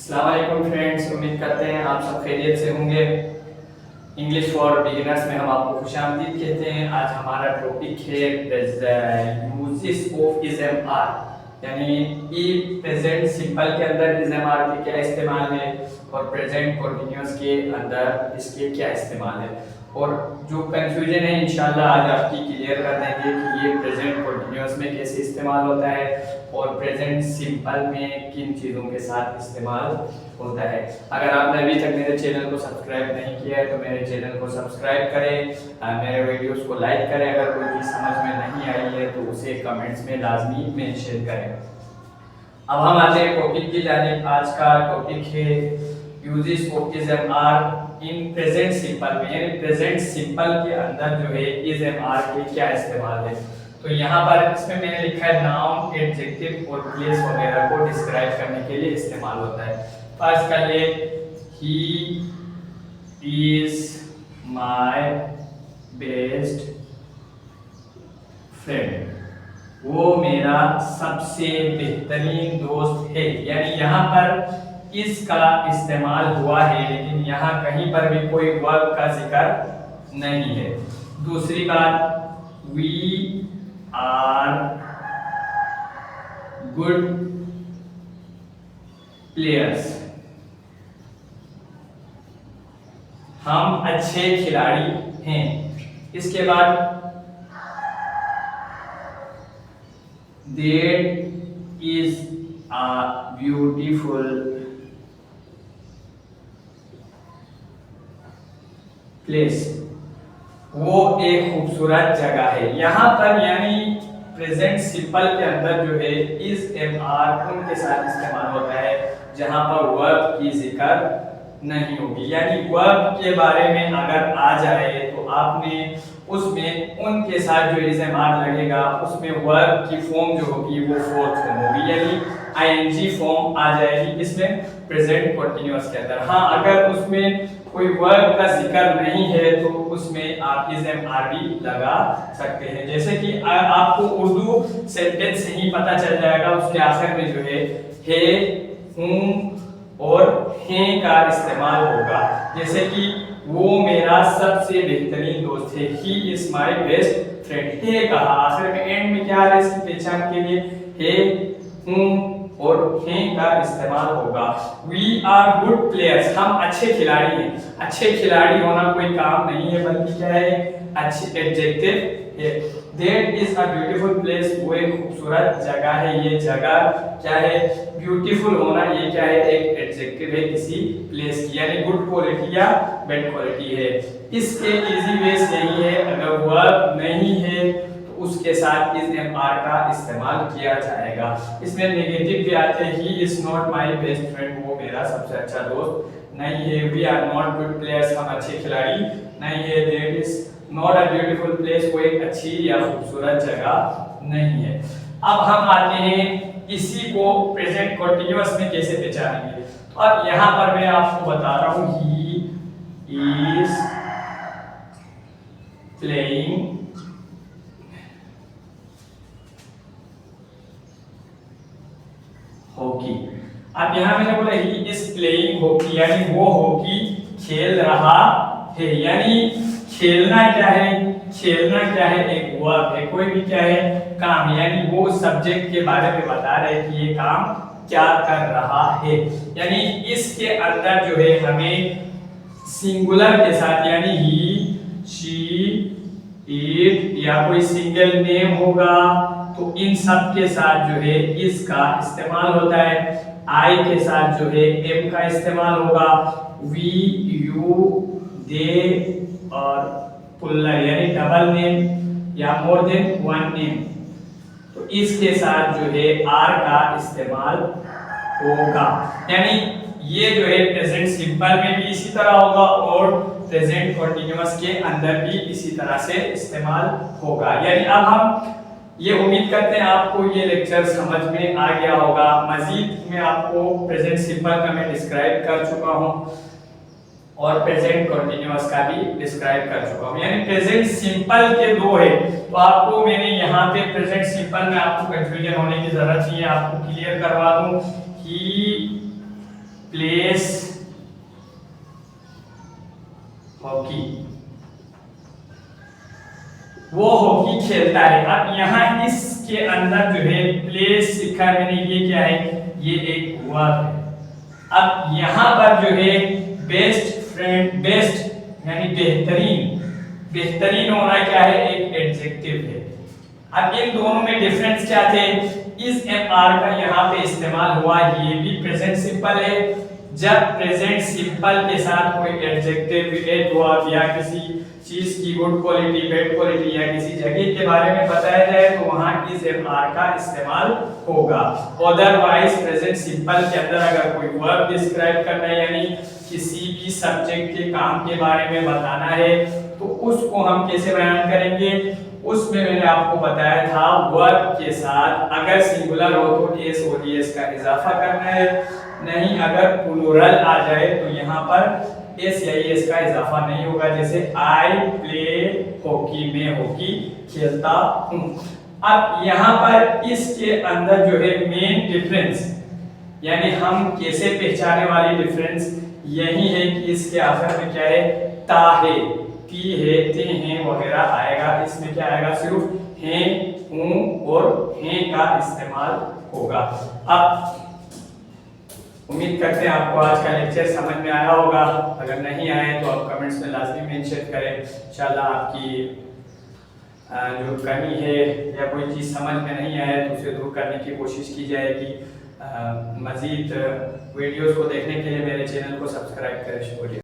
अस्सलाम वालेकुम फ्रेंड्स, उम्मीद करते हैं आप सब खैरियत से होंगे। इंग्लिश फॉर बिगिनर्स में हम आपको खुशामदीद कहते हैं। आज हमारा टॉपिक है uses of is am are, यानी ई प्रेजेंट सिंपल के अंदर इज एम आर के क्या इस्तेमाल है और प्रेजेंट कंटिन्यूअस के अंदर इसके क्या इस्तेमाल है। और जो कंफ्यूजन है इंशाल्लाह आज आपकी क्लियर कर देंगे कि ये प्रेजेंट कंटिन्यूअस में कैसे इस्तेमाल होता है और प्रेजेंट सिंपल में किन चीज़ों के साथ इस्तेमाल होता है। अगर आपने अभी तक मेरे चैनल को सब्सक्राइब नहीं किया है तो मेरे चैनल को सब्सक्राइब करें, मेरे वीडियोस को लाइक करें। अगर कोई चीज़ समझ में नहीं आई है तो उसे कमेंट्स में लाजमी मेंशन करें। अब हम आते हैं टॉपिक की जानिब। आज का टॉपिक है uses of is am are in present simple में, यानी प्रेजेंट सिंपल के अंदर जो है इज एम आर के क्या इस्तेमाल है। तो यहाँ पर इसमें मैंने लिखा है नाउन, एडजेक्टिव और प्लेस वगैरह को डिस्क्राइब करने के लिए इस्तेमाल होता है। फर्स्ट कर ले, ही इज माय बेस्ट फ्रेंड, वो मेरा सबसे बेहतरीन दोस्त है। यानी यहाँ पर इसका इस्तेमाल हुआ है लेकिन यहाँ कहीं पर भी कोई वर्ब का जिक्र नहीं है। दूसरी बात, वी आर गुड प्लेयर्स, हम अच्छे खिलाड़ी हैं। इसके बाद that is a beautiful place, वो एक खूबसूरत जगह है। यहाँ पर यानी प्रेजेंट सिंपल के अंदर जो है इज एम आर उनके साथ इस्तेमाल होता है जहाँ पर वर्ब की जिक्र नहीं होगी। यानी वर्ब के बारे में अगर आ जाए तो आपने उसमें उनके साथ जो इज एम आर लगेगा उसमें वर्ब की फॉर्म जो होगी वो फोर्थ फॉर्म होगी, यानी आईएनजी फॉर्म आ जाएगी इसमें प्रेजेंट कंटीन्यूअस के अंदर। हाँ, अगर उसमें कोई वर्ब का जिक्र नहीं है तो उसमें आप इज एम आर भी लगा सकते हैं। जैसे कि आपको उर्दू सेंटेंस से ही पता चल जाएगा, उसके आखिर में जो है, हूं और हैं का इस्तेमाल होगा। जैसे कि वो मेरा सबसे बेहतरीन दोस्त है, he is my best friend. हे कहा, आखिर में एंड में क्या आ रहा है इसकी पहचान के लिए, हे, हूं और हैं का इस्तेमाल होगा। वी आर गुड प्लेयर्स, हम अच्छे खिलाड़ी हैं। अच्छे खिलाड़ी होना कोई काम नहीं है बल्कि क्या है, अच्छी एडजेक्टिव है। That is a beautiful place, वो एक खूबसूरत जगह है। ये जगह क्या है, ब्यूटीफुल होना, ये क्या है, एक एडजेक्टिव है किसी प्लेस की, यानी गुड क्वालिटी या बैड क्वालिटी है। इसके इजी वेज यही है, अगर वर्ब नहीं है उसके साथ इज एम आर का इस्तेमाल किया जाएगा। इसमें नेगेटिव भी आते हैं, he is not my best friend, वो मेरा सबसे अच्छा दोस्त नहीं है। We are not good players, हम अच्छे खिलाड़ी नहीं है। That is not a beautiful place, वो एक अच्छी या खूबसूरत जगह नहीं है। अब हम आते हैं इसी को प्रेजेंट कंटीन्यूअस में कैसे पहचानेंगे। तो अब यहाँ पर मैं आपको बता रहा हूँ, ही इज प्लेइंग हॉकी। अब यहाँ मैंने बोला ही इज प्लेइंग हॉकी, यानी वो हॉकी खेल रहा है। यानी खेलना क्या है, खेलना क्या है, एक वर्ब है, कोई भी क्या है, काम, यानी वो सब्जेक्ट के बारे में बता रहे हैं कि ये काम क्या कर रहा है। यानी इसके अंदर जो है हमें सिंगुलर के साथ, यानी ही, शी, इट या कोई सिंगल नेम होगा तो इन सब के साथ जो है इसका इस्तेमाल होता है। आई के साथ जो है एम का इस्तेमाल होगा। वी, यू, दे और पुल्लर यानी डबल नेम या मोर देन वन नेम, तो इसके साथ जो है आर का इस्तेमाल होगा। यानी ये जो है प्रेजेंट सिंपल में भी इसी तरह होगा और प्रेजेंट कंटीन्यूअस के अंदर भी इसी तरह से इस्तेमाल होगा। यानी अब हम ये उम्मीद करते हैं आपको ये लेक्चर समझ में आ गया होगा। मजीद मैं आपको प्रेजेंट सिंपल का मैं डिस्क्राइब कर चुका हूँ और प्रेजेंट कंटीन्यूअस का भी डिस्क्राइब कर चुका हूँ। यानी प्रेजेंट सिंपल के दो है, तो आपको मैंने यहाँ पे प्रेजेंट सिंपल में आपको कंफ्यूजन होने की जरूरत नहीं है, आपको क्लियर करवा दूं। ही प्लेस हॉकी, वो हॉकी खेलता है। अब यहाँ इसके अंदर जो है प्लेस लिखा है मैंने, ये क्या है, ये एक वर्ब है। अब यहाँ पर जो है बेस्ट फ्रेंड, बेस्ट यानी बेहतरीन, बेहतरीन होना क्या है, एक एडजेक्टिव है। अब इन दोनों में डिफरेंस क्या थे, इस एम आर का यहाँ पे इस्तेमाल हुआ, ये भी प्रेजेंट सिंपल है। जब प्रेजेंट सिंपल के साथ कोई एडजेक्टिव ऐड हुआ या किसी चीज की गुड क्वालिटी, बैड क्वालिटी या किसी जगह के बारे में बताया जाए तो वहां इस एम आर का इस्तेमाल होगा। अदरवाइज प्रेजेंट सिंपल के अंदर अगर कोई वर्ब डिस्क्राइब करना है यानी किसी भी सब्जेक्ट के काम के बारे में बताना है तो उसको हम कैसे बयान करेंगे, उसमें मैंने आपको बताया था वर्ब के साथ अगर सिंगुलर हो तो एस और एस का इजाफा करना है, नहीं अगर प्लूरल आ जाए तो यहाँ पर एस या एस का इजाफा नहीं होगा। जैसे आई प्ले हॉकी, मैं हॉकी खेलता हूँ। अब यहाँ पर इसके अंदर जो है मेन डिफरेंस यानी हम कैसे पहचाने वाली डिफरेंस यही है कि इसके आखिर में क्या है, ता है, ती है, ते हैं वगैरह आएगा। इसमें क्या आएगा, सिर्फ हैं, हूं और हैं का इस्तेमाल होगा। अब उम्मीद करते हैं आपको आज का लेक्चर समझ में आया होगा। अगर नहीं आया तो आप कमेंट्स में लाजमी मेंशन करें। इंशाल्लाह आपकी जो कमी है या कोई चीज़ समझ में नहीं आया तो उसे दूर करने की कोशिश की जाएगी। मज़ीद वीडियोस को देखने के लिए मेरे चैनल को सब्सक्राइब करें। शुक्रिया।